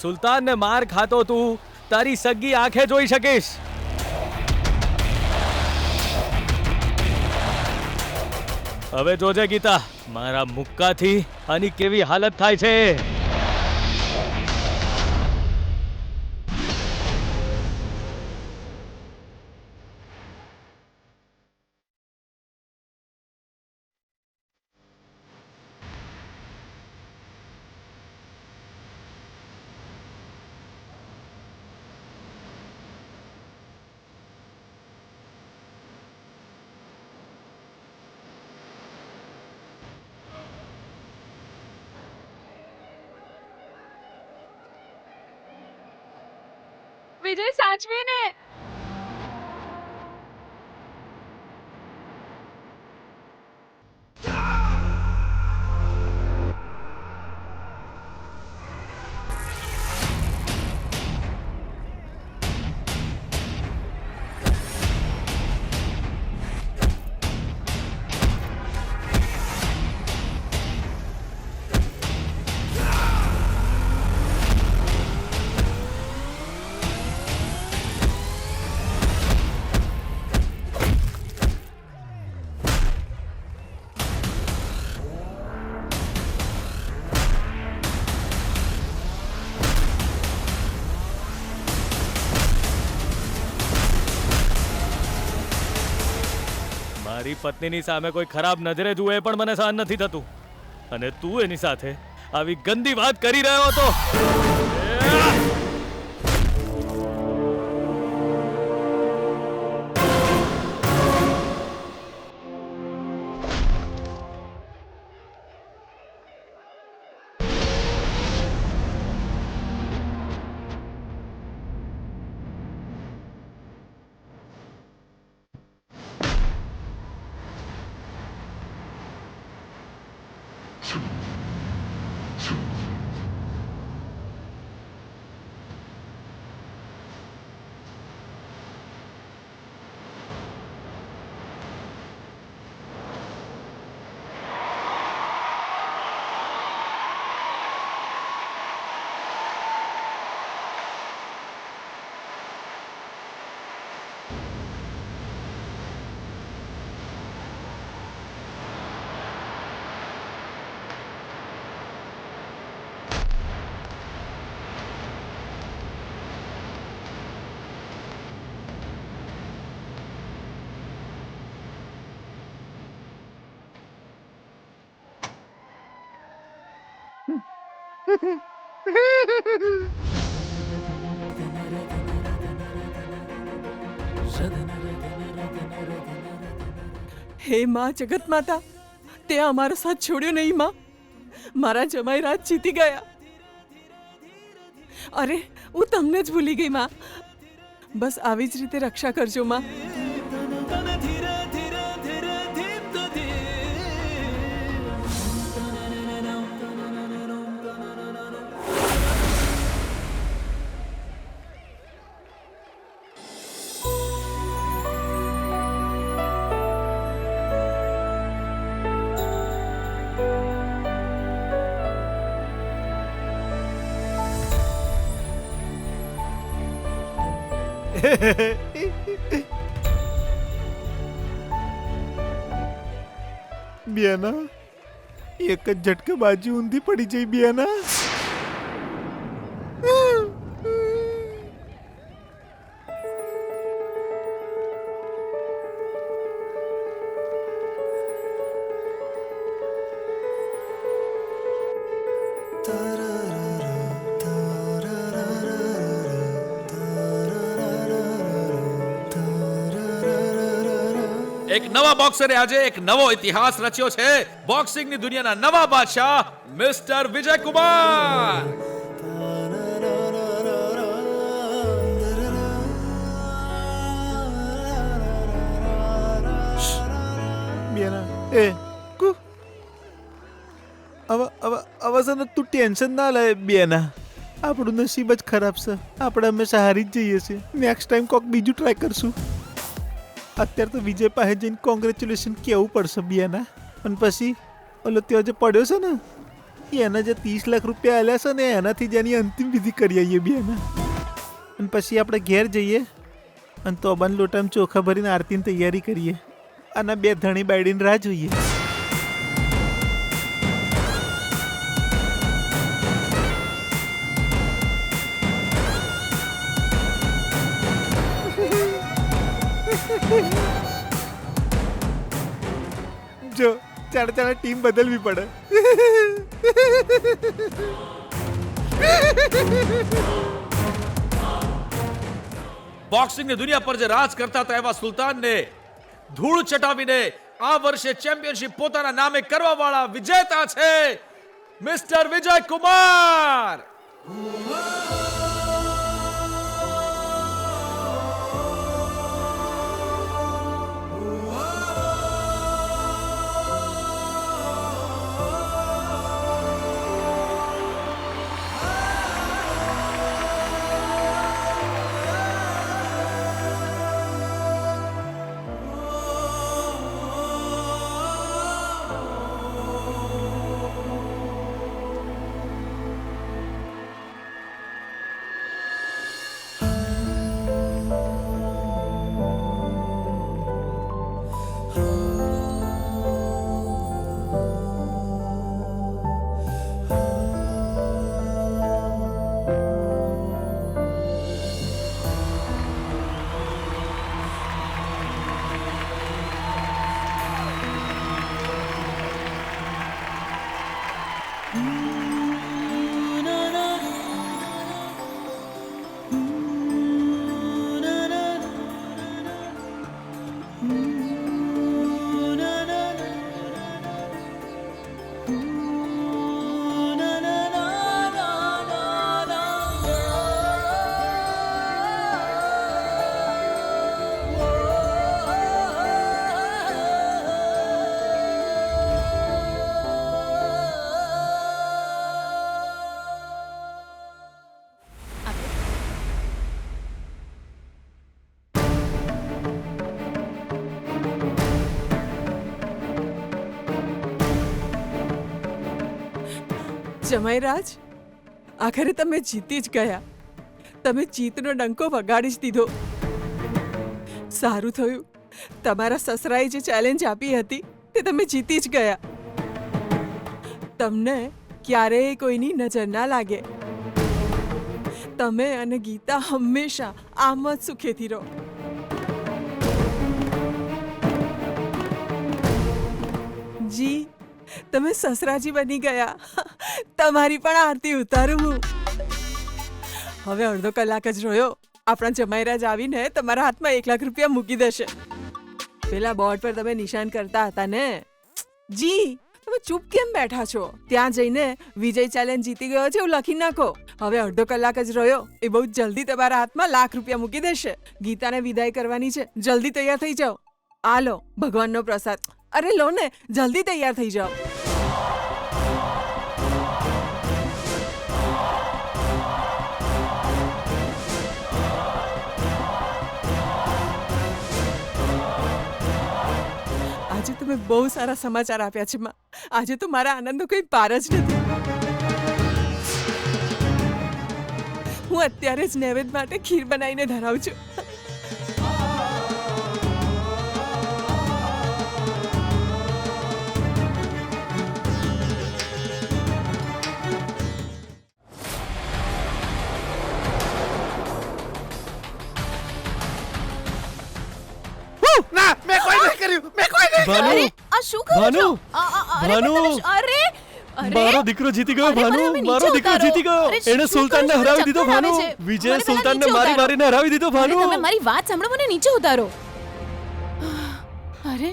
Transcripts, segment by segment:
સુલતાનને માર ખાતો તું તારી સગી આંખે જોઈ શકીશ. હવે જોજે ગીતા, મારા મુક્કાથી આની કેવી હાલત થાય છે. વિજય સાચવીને. મારી પત્નીની સામે કોઈ ખરાબ નજરે જુએ પણ મને સહન નથી થતું, અને તું એની સાથે આવી ગંદી વાત કરી રહ્યો હતો. હે માં જગત માતા, તે અમારો સાથ છોડ્યો નહીં માં. મારા જમાઈ રાત જીતી ગયા. અરે હું તમને જ ભૂલી ગઈ માં. બસ આવી જ રીતે રક્ષા કરજો માં. બિયાના, એક જ ઝટકે બાજી ઊંધી પડી જઈ બિયાના. એક નવા બોક્સરે આજે એક નવો ઇતિહાસ રચ્યો છે. બોક્સિંગની દુનિયાના નવા બાદશાહ મિસ્ટર વિજય કુમાર. બિયાના, એ કુ અવસર તું ટેન્શન ના લે બિયાના. આપણું નસીબ જ ખરાબ છે. આપણે હંમેશા હારી જ જઈએ છીએ. નેક્સ્ટ ટાઈમ કોક બીજું ટ્રાય કરશું. અત્યારે તો વિજય પાસે જઈને કોંગ્રેચ્યુલેશન કહેવું પડશે બિયાના. અને પછી ઓલો ત્યાં જે પડ્યો છે ને એના જે 30 લાખ રૂપિયા આલ્યા છે ને એનાથી જ એની અંતિમ વિધિ કરી આવીએ બેના. અને પછી આપણે ઘેર જઈએ અને તોબાન લોટામાં ચોખા ભરીને આરતીની તૈયારી કરીએ. અને બે ધણી બાયડીને રાહ જોઈએ. જો ચાર ટીમ બદલવી પડે. બોક્સિંગની દુનિયા પર જે રાજ કરતા હતા એવા સુલતાનને ધૂળ ચટાવીને આ વર્ષે ચેમ્પિયનશિપ પોતાના નામે કરવા વાળા વિજેતા છે મિસ્ટર વિજય કુમાર. જમાઈરાજ, આખરે તમે જીતી જ ગયા. તમે જીતનો ડંકો વગાડી જ દીધો. સારું થયું તમારા સસરાએ જે ચેલેન્જ આપી હતી તે તમે જીતી જ ગયા. તમને ક્યારેય કોઈની નજર ના લાગે. તમે અને ગીતા હંમેશા આમ જ સુખેથી રહો. જી, તમે સસરાજી બની ગયા. તમારી પણ આરતી ઉતારું હું. હવે અડધો કલાક જ રહ્યો. આપણા જમાઈરાજ આવીને તમારા હાથમાં 1 લાખ રૂપિયા મૂકી દેશે. પેલા બોર્ડ પર તમે નિશાન કરતા હતા ને. જી, તમે ચૂપ કેમ બેઠા છો? ત્યાં જઈને વિજય ચેલેન્જ જીતી ગયો છે એવું લખી નાખો. હવે અડધો કલાક જ રહ્યો. એ બહુ જલ્દી તમારા હાથમાં 1 લાખ રૂપિયા મૂકી દેશે. ગીતાને વિદાય કરવાની છે. જલ્દી તૈયાર થઈ જાઓ. આ લો ભગવાનનો પ્રસાદ. અરે લો ને, જલ્દી તૈયાર થઈ જાઓ. આજે તમે બહુ સારા સમાચાર આપ્યા છે માં. આજે તો મારા આનંદનો કોઈ પાર જ નથી. હું અત્યારે જ નૈવેદ્ય માટે ખીર બનાવીને ધરાવું છું. ના, મેં કોઈ નહીં કર્યું. મેં કોઈ નહીં. ભાનુ, આ શું કરો ભાનુ, છો? ભાનુ. અરે મારો દીકરો જીતી ગયો. અરે, મને ભાનુ, હવે મારો નીચે દીકરો ઉતારો. જીતી ગયો. અરે, એણે શું સુલતાનને કરો છો? હરાવી દીધો. ચક્કર ભાનુ, આવે છે. વિજય મને પહેલા સુલતાનને નીચે મારી ઉતારો. મારીને હરાવી દીધો. અરે, ભાનુ, તમે મારી વાત સાંભળો, મને નીચે ઉતારો. અરે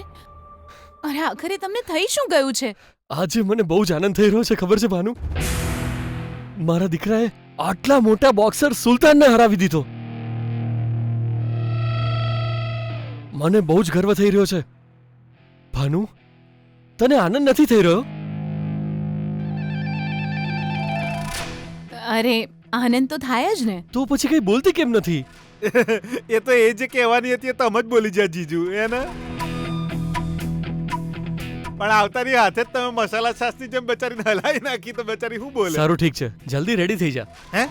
અરે આખરે તમને થઈ શું ગયું છે? આજે મને બહુ જ આનંદ થઈ રહ્યો છે. ખબર છે ભાનુ, મારા દીકરાએ આટલા મોટા બોક્સર સુલતાનને હરાવી દીધો. મને બહુ જ ગર્વ થઈ રહ્યો છે. ભાનુ, તને આનંદ નથી થઈ રહ્યો? અરે આનંદ તો થાય જ ને. તો પછી કઈ બોલતી કેમ નથી? એ તો એ જે કહેવાની હતી એ તમે જ બોલી જા જીજુ. એને પણ આવતાની હાથે જ તમે મસાલા છાસની જેમ બચારીને હલાવી નાખી તો બચારી શું બોલે સારું ઠીક છે જલ્દી રેડી થઈ જા હે